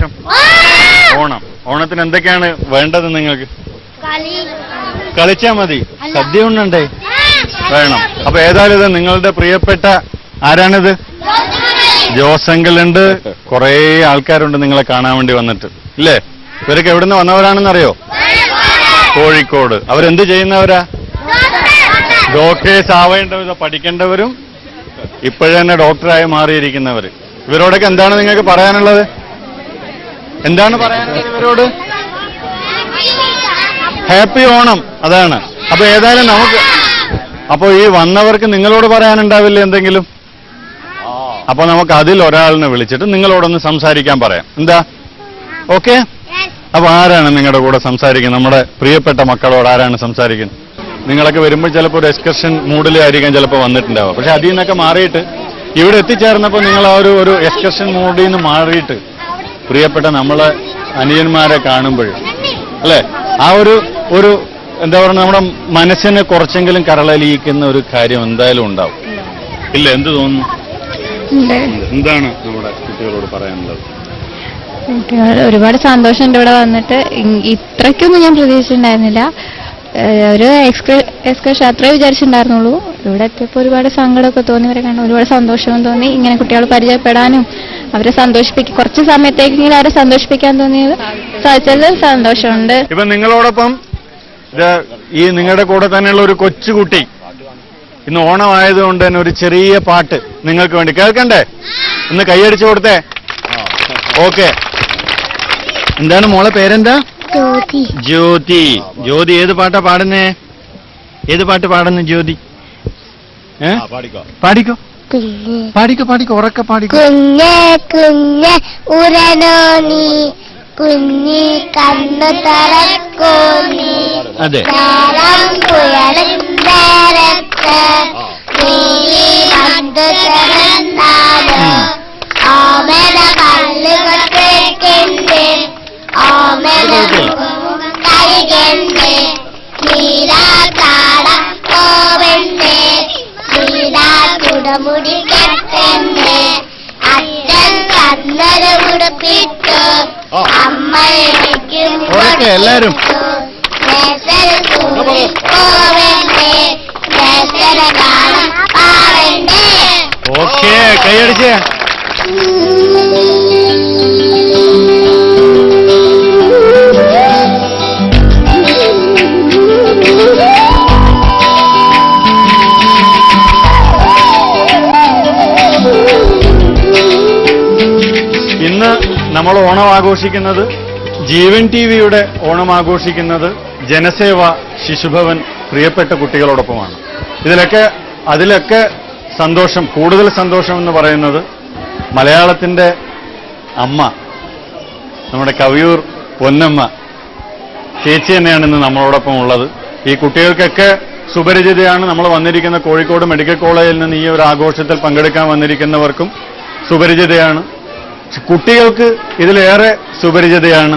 ഓണാഘോഷം? ഓണം. ഓണത്തിന് എന്തൊക്കെയാണ് വേണ്ടത് നിങ്ങൾക്ക്? കളിച്ചാ മതി? സദ്യ ഉണ്ടേ? വേണം. അപ്പൊ ഏതായാലും ഇത് നിങ്ങളുടെ പ്രിയപ്പെട്ട ആരാണിത്? ജോസങ്കിളുണ്ട്. കുറെ ആൾക്കാരുണ്ട് നിങ്ങളെ കാണാൻ വേണ്ടി വന്നിട്ട്, ഇല്ലേ? ഇവരൊക്കെ എവിടുന്ന് വന്നവരാണെന്നറിയോ? കോഴിക്കോട്. അവരെന്ത് ചെയ്യുന്നവരാ? ഡോക്ടേഴ്സ് ആവേണ്ടവർ, പഠിക്കേണ്ടവരും ഇപ്പോഴന്നെ ഡോക്ടറായി മാറിയിരിക്കുന്നവര്. ഇവരോടൊക്കെ എന്താണ് നിങ്ങൾക്ക് പറയാനുള്ളത്? എന്താണ് പറയാനുള്ളത് ഇവരോട്? ഹാപ്പി ഓണം. അതാണ്. അപ്പൊ ഏതായാലും നമുക്ക് അപ്പൊ ഈ വന്നവർക്ക് നിങ്ങളോട് പറയാനുണ്ടാവില്ലേ എന്തെങ്കിലും? അപ്പൊ നമുക്ക് അതിൽ ഒരാളിനെ വിളിച്ചിട്ട് നിങ്ങളോടൊന്ന് സംസാരിക്കാൻ പറയാം. എന്താ? ഓക്കെ? അപ്പൊ ആരാണ് നിങ്ങളുടെ കൂടെ സംസാരിക്കുന്നത്? നമ്മുടെ പ്രിയപ്പെട്ട മക്കളോട് ആരാണ് സംസാരിക്കുന്നത്? നിങ്ങളൊക്കെ വരുമ്പോൾ ചിലപ്പോൾ ഒരു എക്സ്കർഷൻ മൂഡിലായിരിക്കാം ചിലപ്പോൾ വന്നിട്ടുണ്ടാവുക. പക്ഷെ അതിൽ നിന്നൊക്കെ മാറിയിട്ട് ഇവിടെ എത്തിച്ചേർന്നപ്പോൾ നിങ്ങൾ ആ ഒരു എക്സ്കർഷൻ മൂഡിൽ നിന്ന് മാറിയിട്ട് പ്രിയപ്പെട്ട നമ്മളെ അനിയന്മാരെ കാണുമ്പോൾ, അല്ലെ, ആ ഒരു എന്താ പറയുക, നമ്മുടെ മനസ്സിനെ കുറച്ചെങ്കിലും കരളലിയിക്കുന്ന ഒരു കാര്യം എന്തായാലും ഉണ്ടാവും, ഇല്ല? എന്ത് തോന്നുന്നു? എന്താണ് നമ്മുടെ കുട്ടികളോട് പറയാനുള്ളത്? ഒരുപാട് സന്തോഷമുണ്ട് ഇവിടെ വന്നിട്ട്. ഇത്രയ്ക്കൊന്നും ഞാൻ പ്രതീക്ഷിച്ചിട്ടുണ്ടായിരുന്നില്ല. ഒരു എക്സ്കർഷൻ അത്രേ വിചാരിച്ചിട്ടുണ്ടായിരുന്നുള്ളൂ. ഇവിടെ എത്തിയപ്പോൾ ഒരുപാട് സങ്കടമൊക്കെ തോന്നി. ഇവരെ കാണാൻ ഒരുപാട് സന്തോഷവും തോന്നി. ഇങ്ങനെ കുട്ടികളെ പരിചയപ്പെടാനും അവരെ കുറച്ച് സമയത്തേക്കെങ്കിലും അവരെ സന്തോഷിപ്പിക്കാൻ തോന്നിയത് സാധിച്ചത് സന്തോഷമുണ്ട്. ഇപ്പൊ നിങ്ങളോടൊപ്പം ഈ നിങ്ങളുടെ കൂടെ തന്നെയുള്ള ഒരു കൊച്ചുകുട്ടി ഇന്ന് ഓണമായതുകൊണ്ട് തന്നെ ഒരു ചെറിയ പാട്ട് നിങ്ങൾക്ക് വേണ്ടി കേൾക്കണ്ടേ? ഒന്ന് കൈയടിച്ചു കൊടുത്തേ. ഓക്കെ. എന്താണ് മോളെ പേരെന്താ? ജ്യോതി. ജ്യോതി ഏത് പാട്ടാ പാടുന്നേ? ഏത് പാട്ട് പാടുന്നു ജ്യോതി? പാടിക്കോ പാടിക്കോ ഉറക്കെ പാടിക്കോ. കുഞ്ഞ് ഉരനോ നീ, കുഞ്ഞി കണ്ണു തറക്കോ നീ. അതെ. ഓമന കല്ലുകൊട്ടേക്കണ്ടേ, ഓമന കരികണ്ടേ, നീരാ താട പോവണ്ടേ, നീരാ ചുടമുടി കെട്ടണ്ടേ, അച്ഛൻ കന്നര ഉടുപ്പിട്ടു, അമ്മ എനിക്ക് എല്ലാരും പോവണ്ടേ, കാണാൻ പാവണ്ടേ. ഓക്കെ, കൈയടിച്ചേ. ഇന്ന് നമ്മൾ ഓണം ആഘോഷിക്കുന്നത്, ജീവൻ ടിവിയുടെ ഓണം ആഘോഷിക്കുന്നത് ജനസേവ ശിശുഭവൻ പ്രിയപ്പെട്ട കുട്ടികളോടൊപ്പമാണ്. അതിലൊക്കെ സന്തോഷം, കൂടുതൽ സന്തോഷം എന്ന് പറയുന്നത് മലയാളത്തിന്റെ അമ്മ, നമ്മുടെ കവിയൂർ പൊന്നമ്മ ചേച്ചി തന്നെയാണ് ഇന്ന് നമ്മളോടൊപ്പം ഉള്ളത്. ഈ കുട്ടികൾക്കൊക്കെ സുപരിചിതയാണ്. നമ്മൾ വന്നിരിക്കുന്ന കോഴിക്കോട് മെഡിക്കൽ കോളേജിൽ നിന്ന് ഈ ഒരു ആഘോഷത്തിൽ പങ്കെടുക്കാൻ വന്നിരിക്കുന്നവർക്കും സുപരിചിതയാണ്. കുട്ടികൾക്ക് ഇതിലേറെ സുപരിചിതയാണ്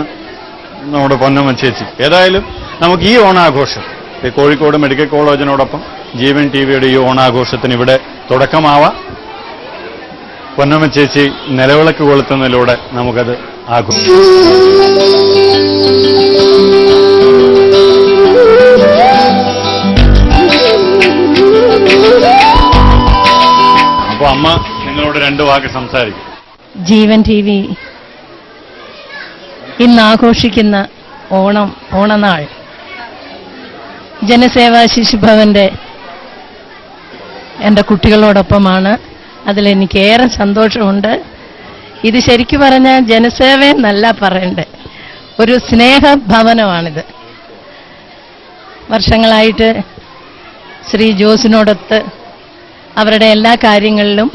നമ്മുടെ പൊന്നമ്മ ചേച്ചി. ഏതായാലും നമുക്ക് ഈ ഓണാഘോഷം ഈ കോഴിക്കോട് മെഡിക്കൽ കോളേജിനോടൊപ്പം ജീവൻ ടിവിയുടെ ഈ ഓണാഘോഷത്തിന് ഇവിടെ തുടക്കമാവാം. പൊന്നമ്മ ചേച്ചി നിലവിളക്ക് കൊളുത്തുന്നതിലൂടെ നമുക്കത് ആഘോഷിക്കാം. അപ്പൊ അമ്മ നിങ്ങളോട് രണ്ടു വാക്ക് സംസാരിക്കും. ജീവൻ ടി വി ഇന്ന് ആഘോഷിക്കുന്ന ഓണനാൾ ജനസേവാ ശിശുഭവന്റെ എൻ്റെ കുട്ടികളോടൊപ്പമാണ്. അതിലെനിക്കേറെ സന്തോഷമുണ്ട്. ഇത് ശരിക്കു പറഞ്ഞാൽ ജനസേവയെന്നല്ല പറയണ്ടേ, ഒരു സ്നേഹഭവനമാണിത്. വർഷങ്ങളായിട്ട് ശ്രീ ജോസിനോടൊത്ത് അവരുടെ എല്ലാ കാര്യങ്ങളിലും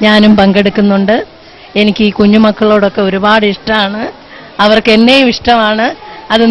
ഞാനും പങ്കെടുക്കുന്നുണ്ട്. എനിക്ക് ഈ കുഞ്ഞുമക്കളോടൊക്കെ ഒരുപാട് ഇഷ്ടമാണ്. അവർക്ക് എന്നെയും ഇഷ്ടമാണ്. അത്